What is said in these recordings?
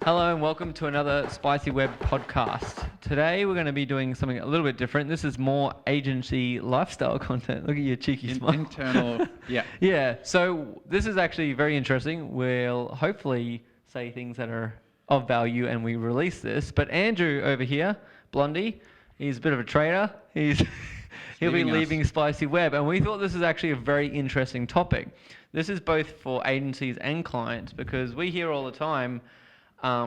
Hello and welcome to another Spicy Web podcast. Today we're going to be doing something a little bit different. This is more agency lifestyle content. Look at your cheeky smile. Internal, yeah. Yeah, so this is actually very interesting. We'll hopefully say things that are of value and we release this. But Andrew over here, Blondie, he's a bit of a traitor. He'll be leaving Spicy Web. And we thought this is actually a very interesting topic. This is both for agencies and clients because we hear all the time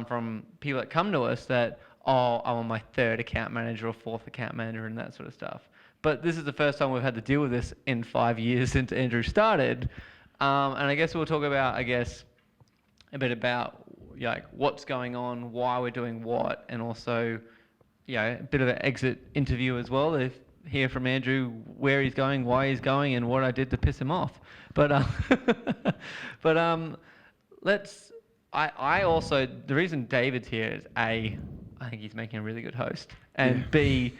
from people that come to us that, oh, I'm on my third account manager or fourth account manager and that sort of stuff. But this is the first time we've had to deal with this in 5 years since Andrew started. And I guess we'll talk about, a bit about what's going on, why we're doing what, and also, a bit of an exit interview as well. To hear from Andrew where he's going, why he's going, and what I did to piss him off. But let's. I also, the reason David's here is A, I think he's making a really good host, and B,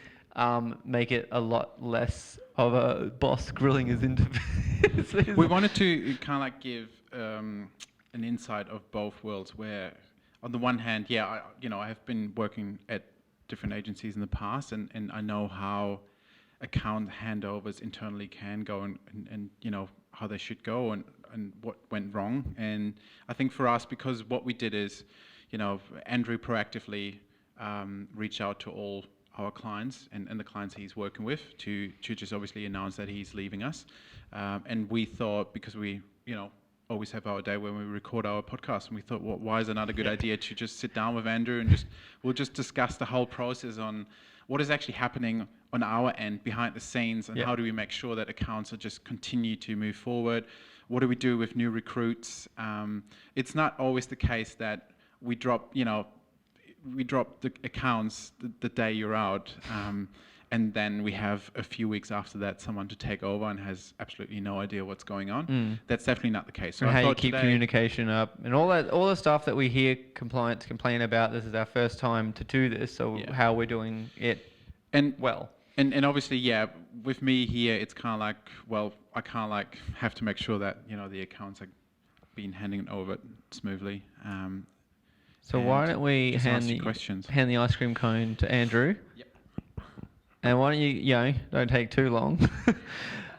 make it a lot less of a boss grilling his interviews. We wanted to kind of like give an insight of both worlds where, on the one hand, I have been working at different agencies in the past and I know how account handovers internally can go and how they should go and what went wrong. And I think for us, because what we did is, Andrew proactively reached out to all our clients and the clients he's working with to just obviously announce that he's leaving us. And we thought, because we, always have our day when we record our podcast, and we thought, well, why is it not a good idea to just sit down with Andrew and we'll just discuss the whole process on what is actually happening on our end behind the scenes, and how do we make sure that accounts are just continue to move forward. What do we do with new recruits? It's not always the case that we drop the accounts the day you're out, and then we have a few weeks after that someone to take over and has absolutely no idea what's going on. That's definitely not the case. So and how you keep communication up and all the stuff that we hear compliance complain about. This is our first time to do this, so how we're doing it well. And obviously, with me here, it's kind of like, well, I kind of have to make sure that, the accounts are being handing over smoothly. So why don't we hand the ice cream cone to Andrew? Yep. And why don't you, don't take too long,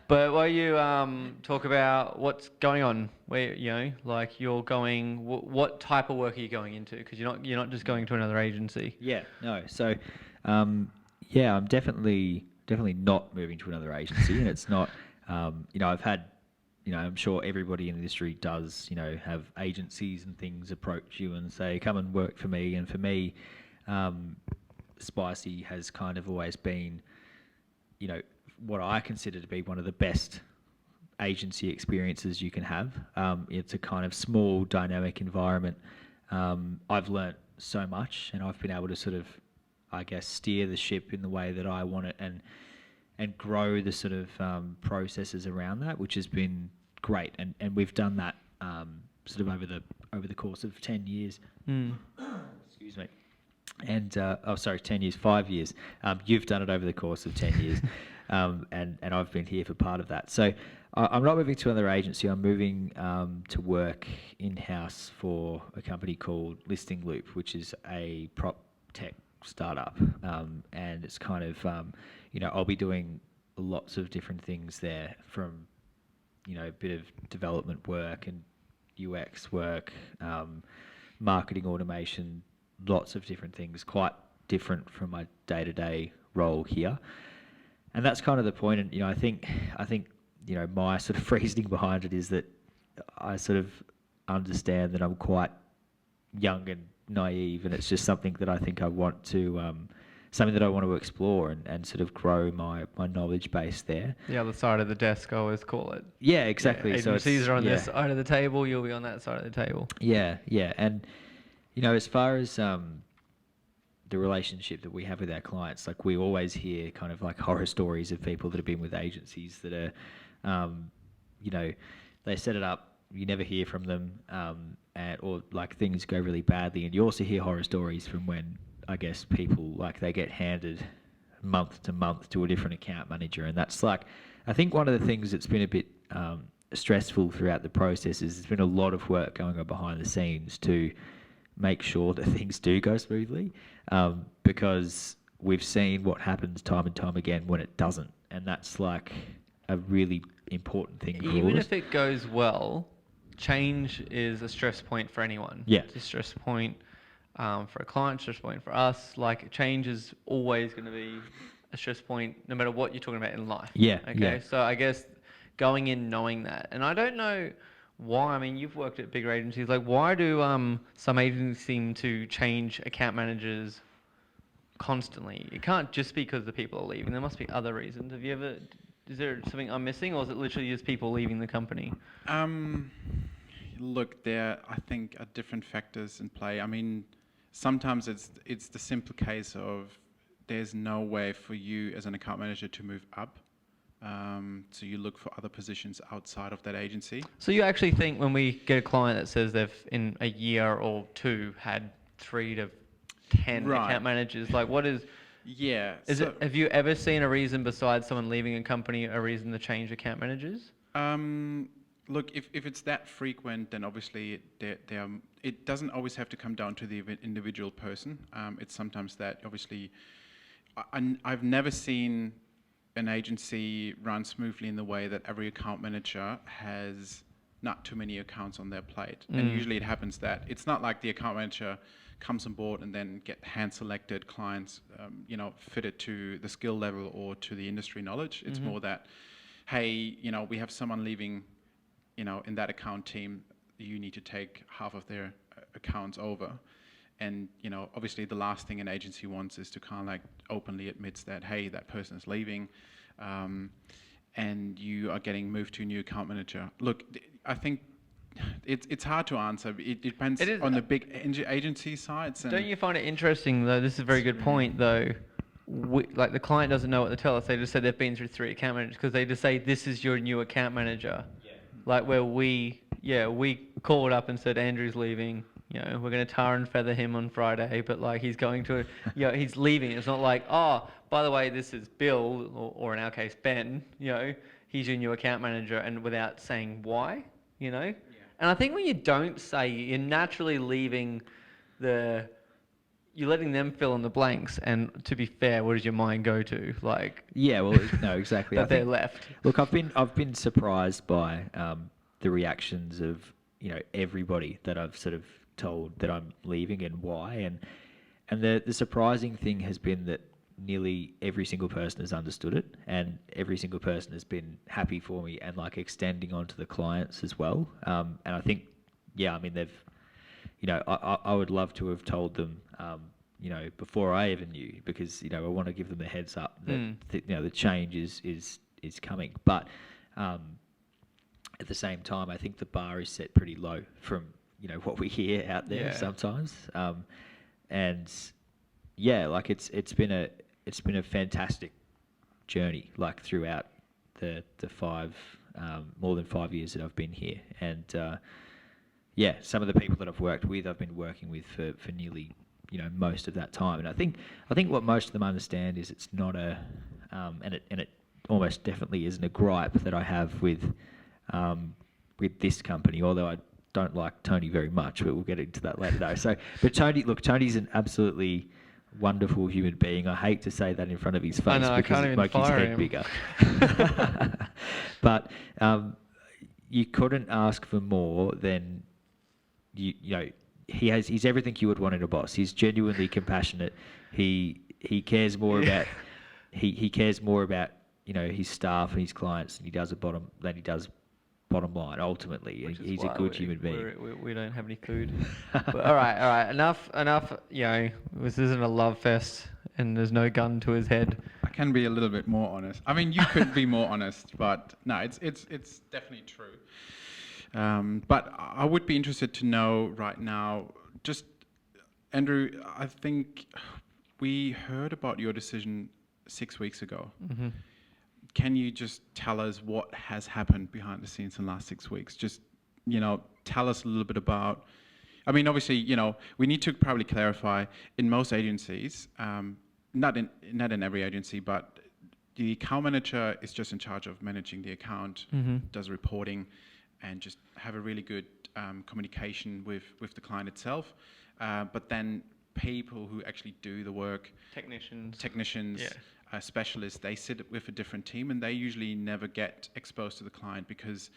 but why don't you talk about what's going on, where, you're going, what type of work are you going into? Because you're not just going to another agency. Yeah, no. So, I'm definitely not moving to another agency, and it's not, I've had, I'm sure everybody in the industry does, have agencies and things approach you and say, come and work for me. And for me, Spicy has kind of always been, what I consider to be one of the best agency experiences you can have. It's a kind of small, dynamic environment. I've learnt so much, and I've been able to sort of, I guess, steer the ship in the way that I want it and grow the sort of processes around that, which has been great. And we've done that sort of over the course of 10 years. Excuse me. And 10 years, 5 years. You've done it over the course of 10 years, and I've been here for part of that. So I'm not moving to another agency. I'm moving to work in-house for a company called Listing Loop, which is a prop tech startup, and it's kind of I'll be doing lots of different things there, from a bit of development work and UX work, marketing automation, lots of different things, quite different from my day-to-day role here. And that's kind of the point. And I think my sort of reasoning behind it is that I sort of understand that I'm quite young and naive, and it's just something that I think I want to explore and sort of grow my knowledge base there. The other side of the desk, I always call it. Yeah, exactly. Agencies are on this side of the table, you'll be on that side of the table. Yeah. And as far as the relationship that we have with our clients, like, we always hear kind of like horror stories of people that have been with agencies that are, they set it up, you never hear from them, or like things go really badly. And you also hear horror stories from when, I guess, people, like, they get handed month to month to a different account manager. And that's like, I think one of the things that's been a bit stressful throughout the process is there's been a lot of work going on behind the scenes to make sure that things do go smoothly, because we've seen what happens time and time again when it doesn't, and that's like a really important thing for all Even of us. if it goes well, change is a stress point for anyone. Yeah. It's a stress point for a client, stress point for us. Like change is always going to be a stress point no matter what you're talking about in life. Yeah, Okay. yeah. So I guess going in knowing that, and I don't know why. I mean, you've worked at bigger agencies. Like, why do some agencies seem to change account managers constantly? It can't just be because the people are leaving. There must be other reasons. Have you ever? Is there something I'm missing, or is it literally just people leaving the company? Look, there I think are different factors in play. I mean, sometimes it's the simple case of there's no way for you as an account manager to move up. So you look for other positions outside of that agency. So you actually think when we get a client that says they've in a year or two had 3 to 10 Right. account managers, like what is? Yeah. Is so, it? Have you ever seen a reason besides someone leaving a company, a reason to change account managers? Look, if it's that frequent, then obviously it doesn't always have to come down to the individual person. It's sometimes that obviously I've never seen an agency run smoothly in the way that every account manager has not too many accounts on their plate. And usually it happens that it's not like the account manager comes on board and then get hand-selected clients, fitted to the skill level or to the industry knowledge. It's more that, hey, we have someone leaving, in that account team, you need to take half of their accounts over. And, obviously the last thing an agency wants is to kind of like openly admits that, hey, that person is leaving, and you are getting moved to a new account manager. Look, I think it's hard to answer. It depends on the big agency sides. And Don't you find it interesting though? This is a very good point though. Like the client doesn't know what to tell us. They just said they've been through 3 account managers because they just say this is your new account manager. Yeah. Like where we called up and said Andrew's leaving. We're going to tar and feather him on Friday, but like he's going to, he's leaving. It's not like, oh, by the way, this is Bill, or in our case, Ben, he's your new account manager, and without saying why, Yeah. And I think when you don't say, you're naturally leaving you're letting them fill in the blanks, and to be fair, what does your mind go to? Like, Yeah, well, no, exactly. that they're left. Look, I've been surprised by the reactions of everybody that I've sort of told that I'm leaving and why, and the surprising thing has been that nearly every single person has understood it, and every single person has been happy for me and like extending onto the clients as well. And I think, I mean they've, I would love to have told them, before I even knew, because I want to give them a heads up that the change is coming, but at the same time, I think the bar is set pretty low from what we hear out there sometimes, and like it's been a fantastic journey, like throughout the 5 more than 5 years that I've been here, and some of the people that I've worked with, I've been working with for nearly most of that time, and I think what most of them understand is it's not and it almost definitely isn't a gripe that I have with this company, although I don't like Tony very much, but we'll get into that later though. So, but Tony's an absolutely wonderful human being. I hate to say that in front of his face, I know, because I can't it even makes his fire head him. bigger. But you couldn't ask for more than he's everything you would want in a boss. He's genuinely compassionate. He cares more about he cares more about his staff and his clients than he does bottom line ultimately. Which is He's a why good human being. We don't have any food. But all right. Enough. This isn't a love fest, and there's no gun to his head. I can be a little bit more honest. I mean, you could be more honest, but no, it's definitely true. But I would be interested to know right now, just Andrew, I think we heard about your decision 6 weeks ago. Mm-hmm. Can you just tell us what has happened behind the scenes in the last 6 weeks? Just, tell us a little bit about, I mean, obviously, we need to probably clarify, in most agencies, not in every agency, but the account manager is just in charge of managing the account, does reporting, and just have a really good communication with the client itself, but then people who actually do the work, technicians, Yeah. Specialists, they sit with a different team, and they usually never get exposed to the client because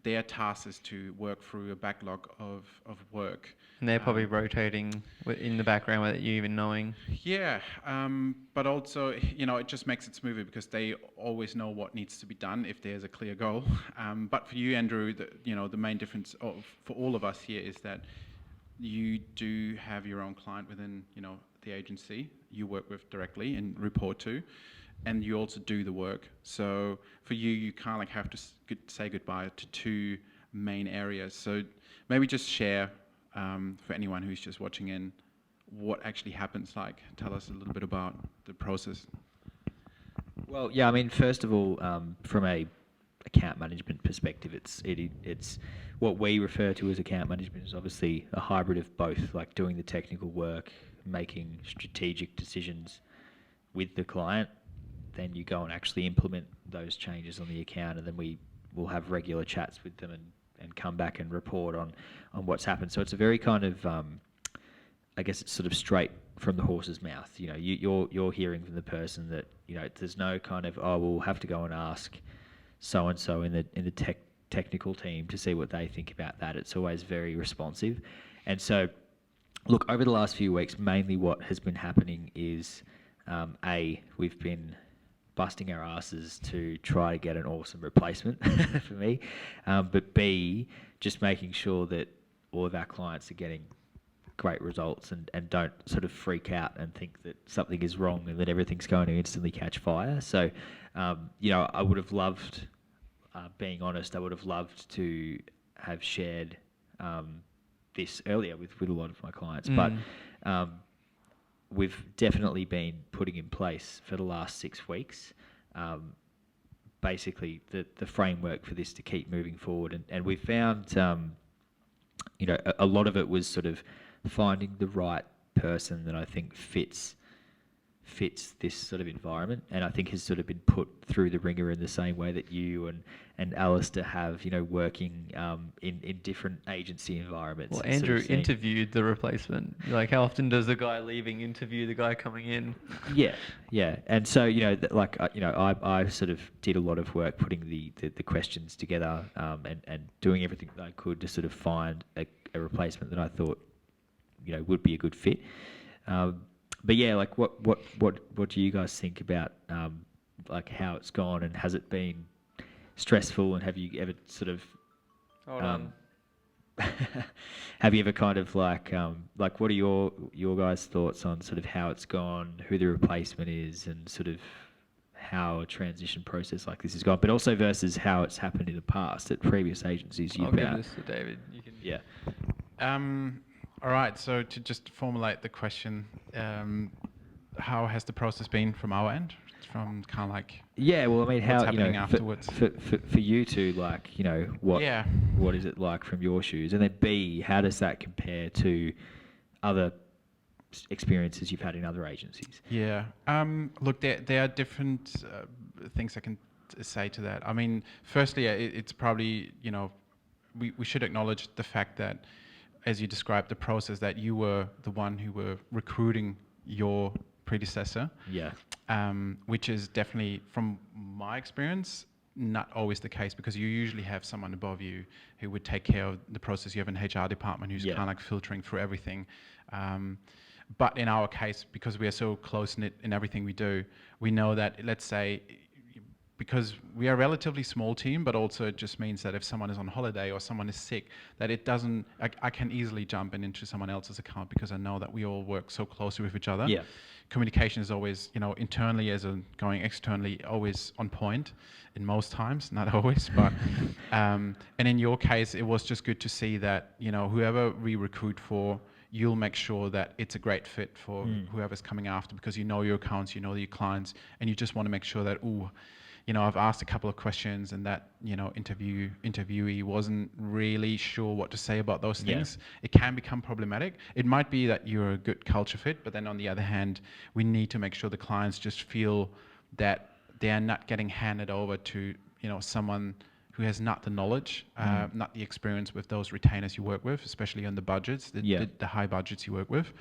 their task is to work through a backlog of work. And they're probably rotating in the background without you even knowing. Yeah, but also, it just makes it smoother because they always know what needs to be done if there's a clear goal. But for you, Andrew, the main difference for all of us here is that you do have your own client within, the agency you work with directly and report to, and you also do the work. So for you, you kind of like have to say goodbye to two main areas. So maybe just share for anyone who's just watching in what actually happens. Like, tell us a little bit about the process. Well, yeah, I mean, first of all, from a account management perspective, it's what we refer to as account management is obviously a hybrid of both, like doing the technical work, making strategic decisions with the client, then you go and actually implement those changes on the account, and then we will have regular chats with them and come back and report on what's happened. So it's a very kind of, I guess it's sort of straight from the horse's mouth. You're hearing from the person that, there's no kind of, we'll have to go and ask so-and-so in the technical team to see what they think about that. It's always very responsive. And so, look, over the last few weeks, mainly what has been happening is, we've been busting our asses to try to get an awesome replacement for me, but B, just making sure that all of our clients are getting great results and don't sort of freak out and think that something is wrong and that everything's going to instantly catch fire. So, I would have loved, being honest, I would have loved to have shared this earlier with a lot of my clients, but we've definitely been putting in place for the last 6 weeks, basically the framework for this to keep moving forward. And we found, a lot of it was sort of finding the right person that I think fits this sort of environment, and I think has sort of been put through the ringer in the same way that you and Alistair have, working in different agency environments. Well, and sort of Andrew seeing- interviewed the replacement. Like, how often does the guy leaving interview the guy coming in? Yeah, and so I sort of did a lot of work putting the questions together, and doing everything that I could to sort of find a replacement that I thought would be a good fit. But yeah, like what do you guys think about like how it's gone, and has it been stressful, and have you ever sort of have you ever kind of like what are your guys' thoughts on sort of how it's gone, who the replacement is, and sort of how a transition process like this has gone, but also versus how it's happened in the past at previous agencies you've been I'll at? give this to David. You can. Yeah. All right, so to just formulate the question, how has the process been from our end? From kind of like Yeah, well, I mean, how what's happening afterwards? for you to like, what Yeah. what is it like from your shoes, and then B, how does that compare to other experiences you've had in other agencies? Yeah. Look, there are different things I can say to that. I mean, firstly, it's probably, we should acknowledge the fact that, as you described the process, that you were the one who were recruiting your predecessor. Yeah. Which is definitely, from my experience, not always the case, because you usually have someone above you who would take care of the process. You have an HR department who's kind of like filtering through everything. But in our case, because we are so close-knit in everything we do, we know that, let's say, because we are a relatively small team, but also it just means that if someone is on holiday or someone is sick, that it doesn't, I can easily jump into someone else's account because I know that we all work so closely with each other. Yeah. Communication is always, internally going externally, always on point in most times, not always, but, and in your case, it was just good to see that, whoever we recruit for, you'll make sure that it's a great fit for whoever's coming after, because you know your accounts, you know your clients, and you just want to make sure that, I've asked a couple of questions and that, interviewee wasn't really sure what to say about those things. Yeah. It can become problematic. It might be that you're a good culture fit, but then on the other hand, we need to make sure the clients just feel that they are not getting handed over to, someone who has not the knowledge, not the experience with those retainers you work with, especially on the budgets, the high budgets you work with.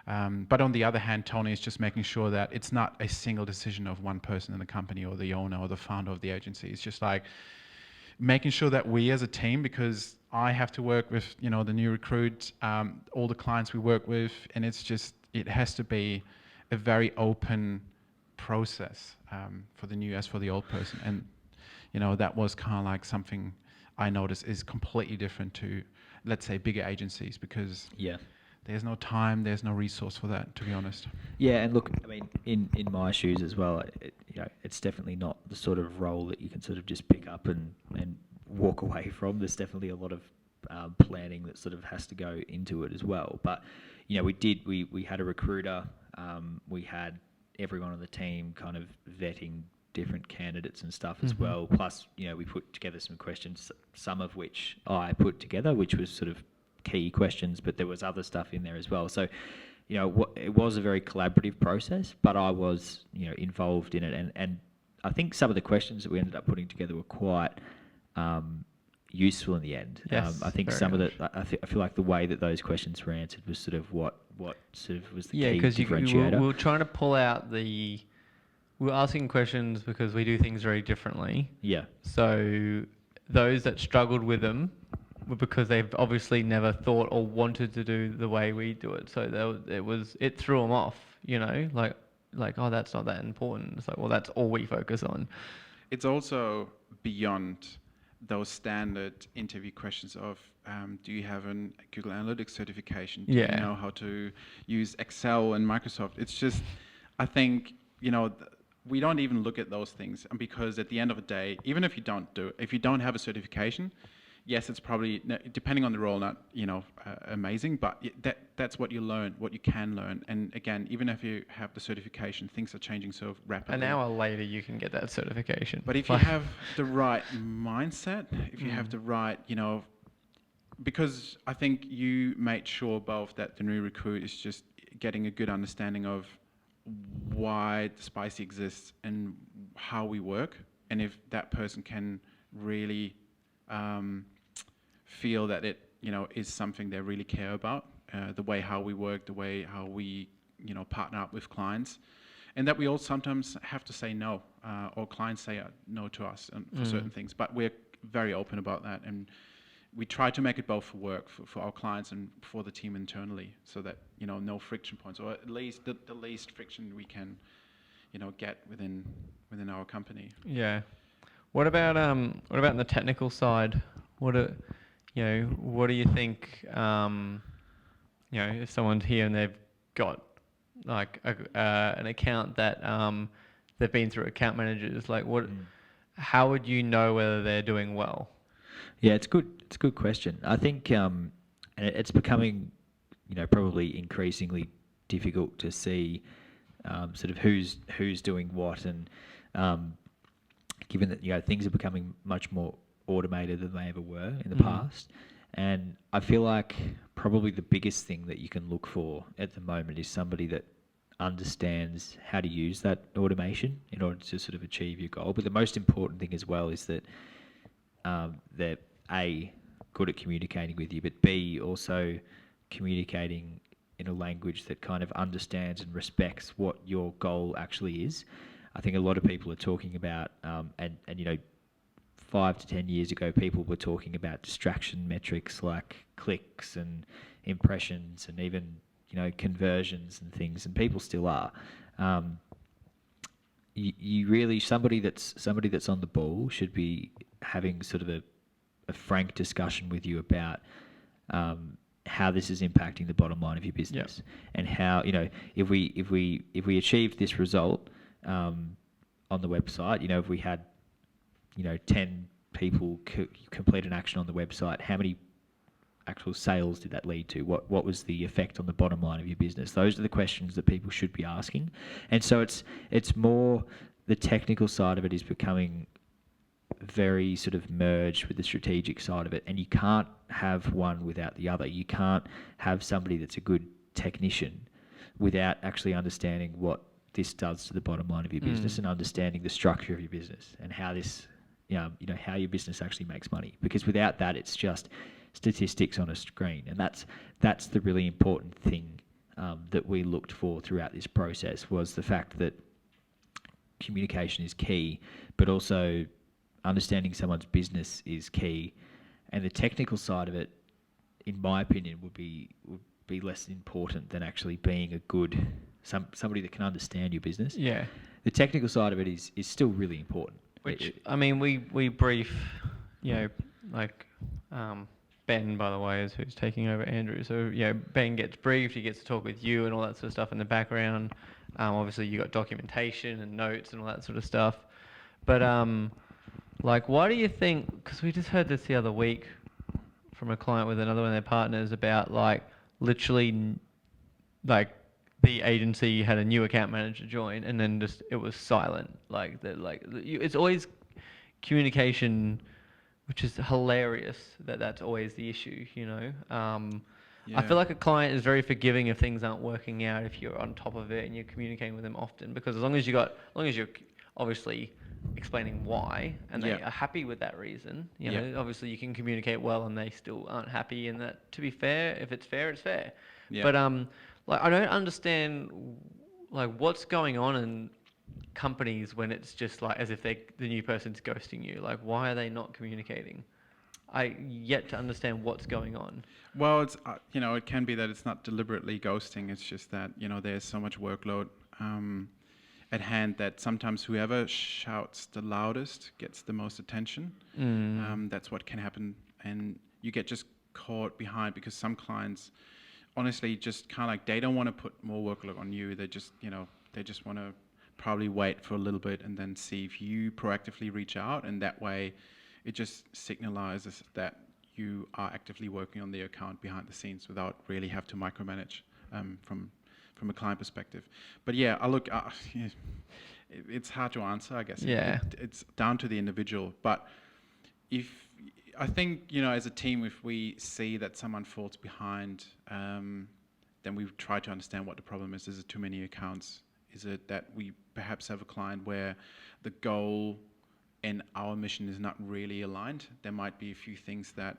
But on the other hand, Tony is just making sure that it's not a single decision of one person in the company or the owner or the founder of the agency. It's just like making sure that we as a team, because I have to work with, the new recruit, all the clients we work with, and it has to be a very open process for the new as for the old person. And, that was kind of like something I noticed is completely different to, let's say, bigger agencies, because there's no time, there's no resource for that, to be honest. Yeah, and look, I mean, in my shoes as well, it's definitely not the sort of role that you can sort of just pick up and walk away from. There's definitely a lot of planning that sort of has to go into it as well. But, we had a recruiter, we had everyone on the team kind of vetting different candidates and stuff as well. Plus, we put together some questions, some of which I put together, which was sort of key questions, but there was other stuff in there as well. So, it was a very collaborative process, but I was, involved in it. And I think some of the questions that we ended up putting together were quite useful in the end. Yes, I think some much. of the, I feel like the way that those questions were answered was sort of what sort of was the Yeah, key because differentiator. we were trying to pull out we were asking questions because we do things very differently. Yeah. So those that struggled with them were because they've obviously never thought or wanted to do the way we do it. So it threw them off, like, oh, that's not that important. It's like, well, that's all we focus on. It's also beyond those standard interview questions of, do you have a Google Analytics certification? Do you know how to use Excel and Microsoft? It's just, I think, we don't even look at those things, and because at the end of the day, even if you don't have a certification, yes, it's probably, depending on the role, not amazing, but that's what you learn, what you can learn. And again, even if you have the certification, things are changing so rapidly. An hour later, you can get that certification. But if you have the right mindset, if you have the right, because I think you made sure both that the new recruit is just getting a good understanding of why the Spicy exists and how we work, and if that person can really feel that it is something they really care about, the way how we work, the way how we partner up with clients, and that we all sometimes have to say no, or clients say no to us for certain things, but we're very open about that, and we try to make it both work for our clients and for the team internally, so that no friction points, or at least the least friction we can get within our company. Yeah. What about in the technical side? What do you think? If someone's here and they've got like an account that they've been through account managers, like how would you know whether they're doing well? Yeah, it's good. It's a good question. I think and it's becoming, probably increasingly difficult to see sort of who's doing what, and given that things are becoming much more automated than they ever were in the past. And I feel like probably the biggest thing that you can look for at the moment is somebody that understands how to use that automation in order to sort of achieve your goal. But the most important thing as well is that they're A, good at communicating with you, but B, also communicating in a language that kind of understands and respects what your goal actually is. I think a lot of people are talking about, and 5 to 10 years ago, people were talking about distraction metrics like clicks and impressions and even, conversions and things, and people still are. You really, somebody that's on the ball should be having sort of a frank discussion with you about how this is impacting the bottom line of your business, and how if we achieved this result on the website, if we had 10 people complete an action on the website, how many actual sales did that lead to? What was the effect on the bottom line of your business? Those are the questions that people should be asking. And so it's more, the technical side of it is becoming very sort of merged with the strategic side of it, and you can't have one without the other. You can't have somebody that's a good technician without actually understanding what this does to the bottom line of your business and understanding the structure of your business and how this how your business actually makes money. Because without that, it's just statistics on a screen, and that's the really important thing that we looked for throughout this process, was the fact that communication is key, but also understanding someone's business is key, and the technical side of it, in my opinion, would be less important than actually being a good somebody that can understand your business. Yeah. The technical side of it is still really important. Which, I mean, we brief, like Ben, by the way, is who's taking over Andrew. So, Ben gets briefed, he gets to talk with you and all that sort of stuff in the background. Obviously, you got documentation and notes and all that sort of stuff. But, like, why do you think, because we just heard this the other week from a client with another one of their partners about, like, literally, like, the agency had a new account manager join, and then just it was silent. It's always communication, which is hilarious. That's always the issue. I feel like a client is very forgiving if things aren't working out, if you're on top of it and you're communicating with them often, because as long as you're obviously explaining why, and they are happy with that reason, obviously you can communicate well, and they still aren't happy. And that, to be fair, if it's fair, it's fair. Yeah. But like, I don't understand, like, what's going on in companies when it's just like as if the new person's ghosting you. Like, why are they not communicating? I yet to understand what's going on. Well, it's it can be that it's not deliberately ghosting. It's just that there's so much workload at hand that sometimes whoever shouts the loudest gets the most attention. That's what can happen, and you get just caught behind, because some clients honestly just kind of like, they don't want to put more workload on you. They just want to probably wait for a little bit and then see if you proactively reach out, and that way it just signalizes that you are actively working on the account behind the scenes without really have to micromanage from a client perspective. But it's hard to answer, I guess. Yeah. It's down to the individual. But I think, as a team, if we see that someone falls behind, then we try to understand what the problem is. Is it too many accounts? Is it that we perhaps have a client where the goal and our mission is not really aligned? There might be a few things that,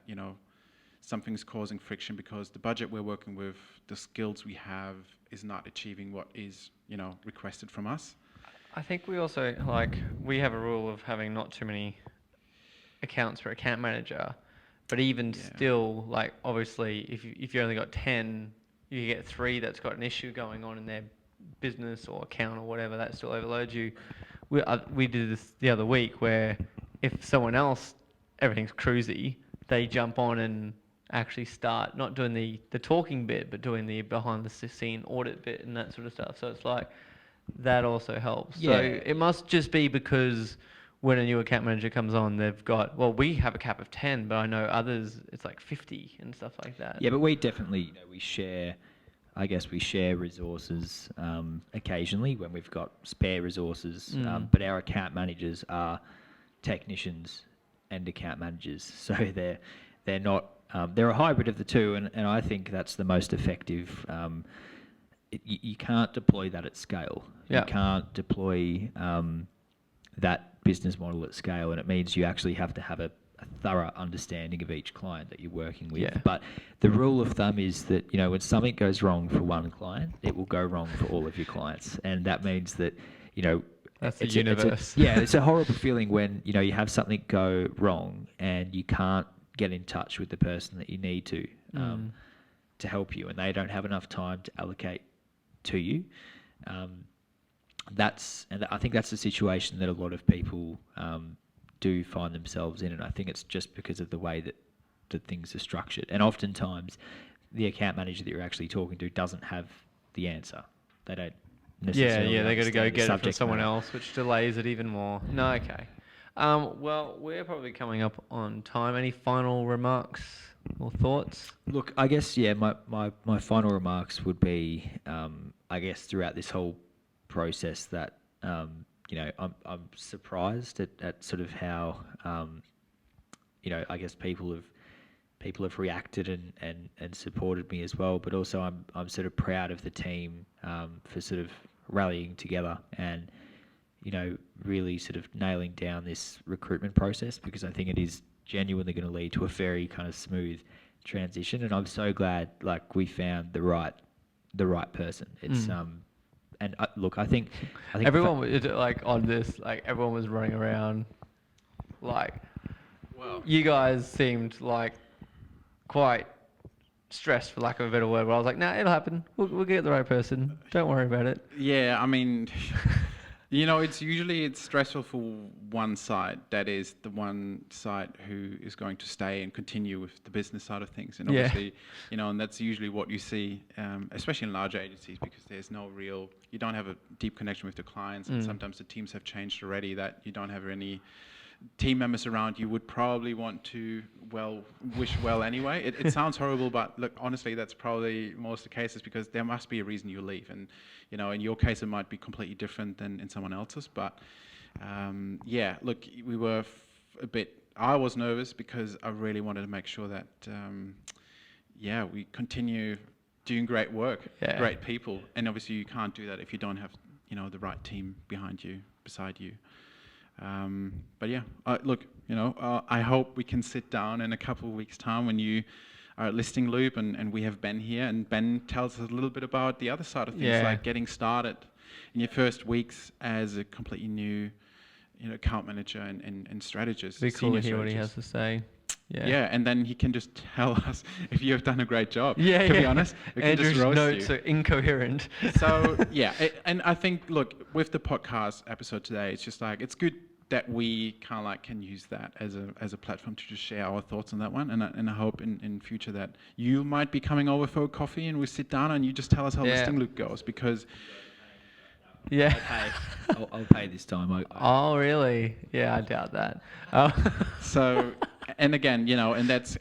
something's causing friction because the budget we're working with, the skills we have, is not achieving what is, requested from us. I think we also, we have a rule of having not too many accounts for account manager, but even still, like, obviously if you only got 10, you get 3 that's got an issue going on in their business or account or whatever, that still overloads you. We did this the other week where if someone else, everything's cruisy, they jump on and actually start not doing the talking bit, but doing the behind the scene audit bit and that sort of stuff. So it's like, that also helps. So it must just be because when a new account manager comes on, they've got, we have a cap of 10, but I know others, it's like 50 and stuff like that. Yeah, but we definitely, we share resources occasionally when we've got spare resources, but our account managers are technicians and account managers. So they're not, they're a hybrid of the two, and I think that's the most effective. You can't deploy that at scale. Yeah. You can't deploy that business model at scale, and it means you actually have to have a thorough understanding of each client that you're working with. Yeah. But the rule of thumb is that, when something goes wrong for one client, it will go wrong for all of your clients. And that means that, that's the universe. It's a horrible feeling when, you have something go wrong and you can't get in touch with the person that you need to help you, and they don't have enough time to allocate to you. And I think that's the situation that a lot of people do find themselves in, and I think it's just because of the way that things are structured. And oftentimes, the account manager that you're actually talking to doesn't have the answer. They don't necessarily. Yeah, they got to go get it from someone matter. else, which delays it even more. No, okay. Well, we're probably coming up on time. Any final remarks or thoughts? Look, I guess my final remarks would be, I guess throughout this whole process that I'm surprised at sort of how I guess people have reacted and supported me as well, but also I'm sort of proud of the team for sort of rallying together and really sort of nailing down this recruitment process, because I think it is genuinely going to lead to a very kind of smooth transition. And I'm so glad like we found the right person. It's and look, I think Everyone was like on this, like everyone was running around, like, Well, you guys seemed like quite stressed, for lack of a better word. Where I was like, nah, it'll happen. We'll get the right person. Don't worry about it. yeah, I mean, it's stressful for one side. That is the one side who is going to stay and continue with the business side of things. And Yeah. obviously, and that's usually what you see, especially in larger agencies, because there's no real, you don't have a deep connection with the clients, and sometimes the teams have changed already, that you don't have any team members around you would probably want to wish well anyway. It sounds horrible, but look, honestly, that's probably most of the cases, because there must be a reason you leave. And in your case, it might be completely different than in someone else's. But look, we were I was nervous because I really wanted to make sure that we continue doing great work, great people. And obviously you can't do that if you don't have the right team behind you, beside you. But yeah, look, I hope we can sit down in a couple of weeks' time when you are at Listing Loop and we have Ben here, and Ben tells us a little bit about the other side of things, like getting started in your first weeks as a completely new, account manager and strategist. It'd be cool to hear what he has to say. Yeah, and then he can just tell us if you have done a great job. Yeah, to be honest, we can Andrew's just roast notes you. are incoherent. So and I think, look, with the podcast episode today, it's just like, it's good that we kind of like can use that as a platform to just share our thoughts on that one. And I hope in future that you might be coming over for a coffee and we sit down and you just tell us how Listing Loop goes, because I'll pay this time. Oh, really? Yeah, I doubt that. So, and again, and that's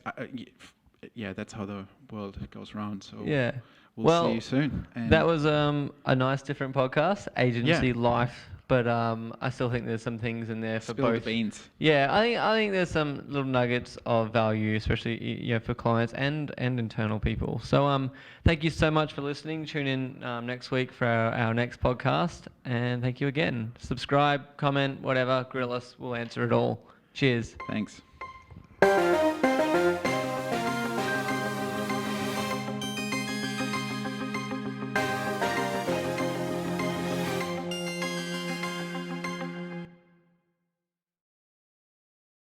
that's how the world goes around. So yeah. we'll see you soon. And that was a nice different podcast, agency life, but I still think there's some things in there for spill both. the beans. Yeah, I think there's some little nuggets of value, especially for clients and internal people. So thank you so much for listening. Tune in next week for our next podcast, and thank you again. Subscribe, comment, whatever, grill us. We'll answer it all. Cheers. Thanks.